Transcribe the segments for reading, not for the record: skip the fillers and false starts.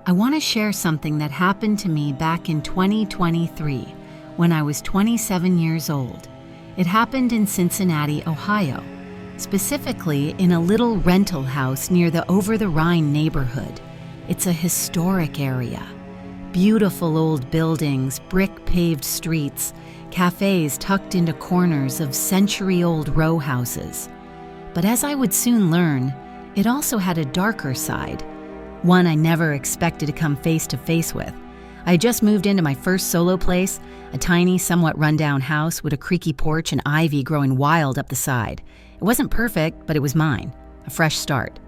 I want to share something that happened to me back in 2023 when I was 27 years old. It happened in Cincinnati, Ohio, specifically in a little rental house near the Over the Rhine neighborhood. It's a historic area. Beautiful old buildings, brick-paved streets, cafes tucked into corners of century-old row houses. But as I would soon learn, it also had a darker side, one I never expected to come face to face with. I had just moved into my first solo place, a tiny, somewhat rundown house with a creaky porch and ivy growing wild up the side. It wasn't perfect, but it was mine, a fresh start.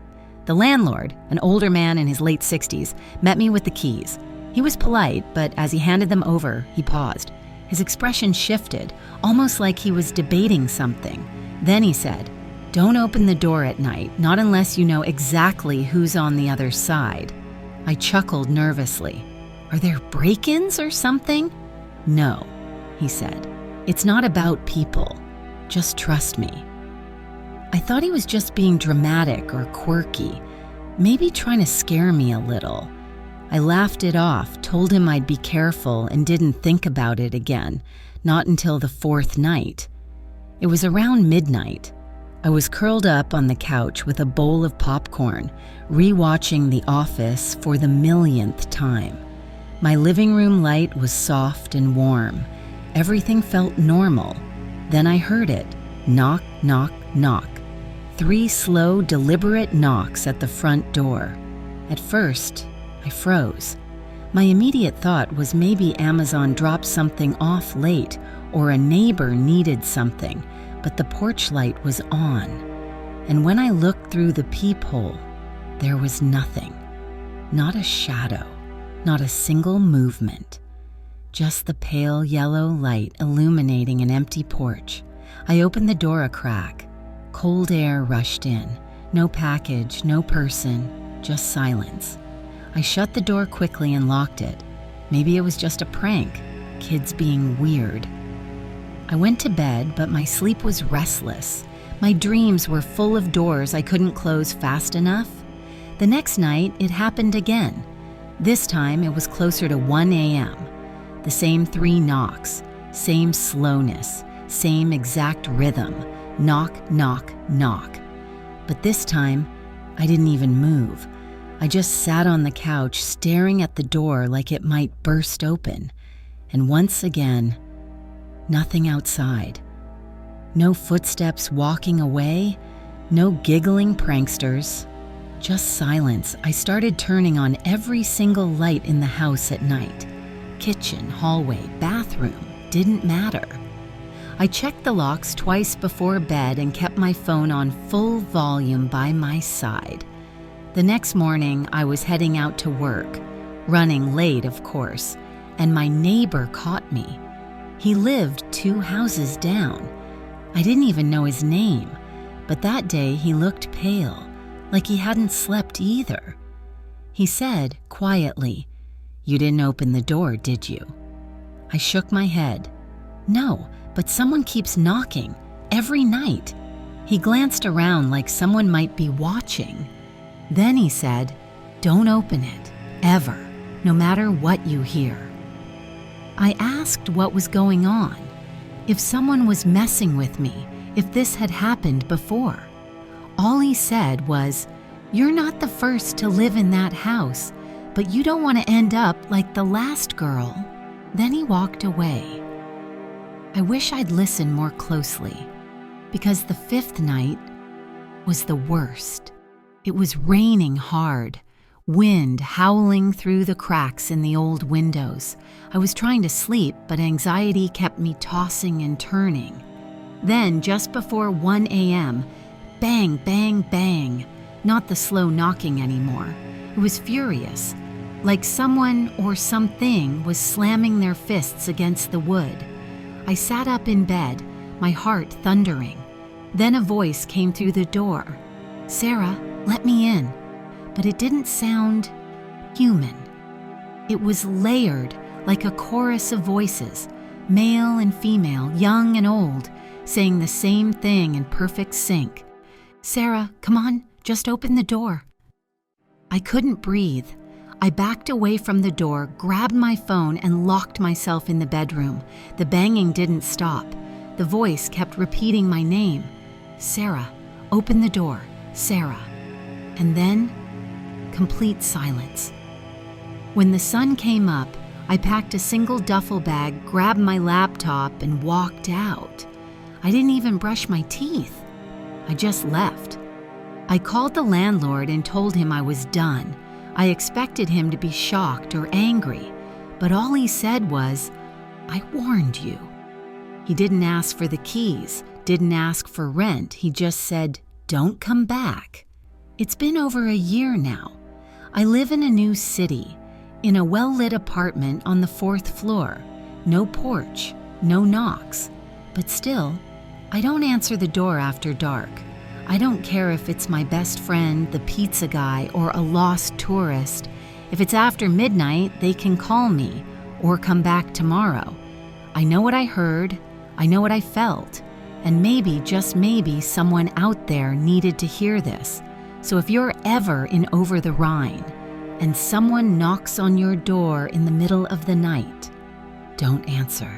The landlord, an older man in his late 60s, met me with the keys. He was polite, but as he handed them over, he paused. His expression shifted, almost like he was debating something. Then he said, "Don't open the door at night, not unless you know exactly who's on the other side." I chuckled nervously. "Are there break-ins or something?" "No," he said. "It's not about people. Just trust me." I thought he was just being dramatic or quirky, maybe trying to scare me a little. I laughed it off, told him I'd be careful, and didn't think about it again, not until the fourth night. It was around midnight. I was curled up on the couch with a bowl of popcorn, rewatching The Office for the millionth time. My living room light was soft and warm. Everything felt normal. Then I heard it. Knock, knock, knock. 3 slow, deliberate knocks at the front door. At first, I froze. My immediate thought was maybe Amazon dropped something off late or a neighbor needed something, but the porch light was on. And when I looked through the peephole, there was nothing. Not a shadow, not a single movement. Just the pale yellow light illuminating an empty porch. I opened the door a crack. Cold air rushed in. No package, no person, just silence. I shut the door quickly and locked it. Maybe it was just a prank, kids being weird. I went to bed, but my sleep was restless. My dreams were full of doors I couldn't close fast enough. The next night, it happened again. This time, it was closer to 1 a.m. The same 3 knocks, same slowness, same exact rhythm. Knock, knock, knock. But this time, I didn't even move. I just sat on the couch staring at the door like it might burst open. And once again, nothing outside. No footsteps walking away, no giggling pranksters. Just silence. I started turning on every single light in the house at night. Kitchen, hallway, bathroom, didn't matter. I checked the locks twice before bed and kept my phone on full volume by my side. The next morning, I was heading out to work, running late, of course, and my neighbor caught me. He lived 2 houses down. I didn't even know his name, but that day he looked pale, like he hadn't slept either. He said, quietly, "You didn't open the door, did you?" I shook my head. "No, but someone keeps knocking, every night." He glanced around like someone might be watching. Then he said, "Don't open it, ever, no matter what you hear." I asked what was going on, if someone was messing with me, if this had happened before. All he said was, "You're not the first to live in that house, but you don't want to end up like the last girl." Then he walked away. I wish I'd listened more closely, because the 5th night was the worst. It was raining hard, wind howling through the cracks in the old windows. I was trying to sleep, but anxiety kept me tossing and turning. Then, just before 1 a.m., bang, bang, bang. Not the slow knocking anymore. It was furious, like someone or something was slamming their fists against the wood. I sat up in bed, my heart thundering. Then a voice came through the door. "Sarah, let me in." But it didn't sound human. It was layered like a chorus of voices, male and female, young and old, saying the same thing in perfect sync. "Sarah, come on, just open the door." I couldn't breathe. I backed away from the door, grabbed my phone, and locked myself in the bedroom. The banging didn't stop. The voice kept repeating my name. Sarah, open the door. Sarah. And then, complete silence. When the sun came up, I packed a single duffel bag, grabbed my laptop, and walked out. I didn't even brush my teeth. I just left. I called the landlord and told him I was done. I expected him to be shocked or angry, but all he said was, "I warned you." He didn't ask for the keys, didn't ask for rent. He just said, "Don't come back." It's been over a year now. I live in a new city, in a well-lit apartment on the 4th floor. No porch, no knocks. But still, I don't answer the door after dark. I don't care if it's my best friend, the pizza guy, or a lost tourist. If it's after midnight, they can call me or come back tomorrow. I know what I heard, I know what I felt, and maybe, just maybe, someone out there needed to hear this. So if you're ever in Over the Rhine and someone knocks on your door in the middle of the night, don't answer.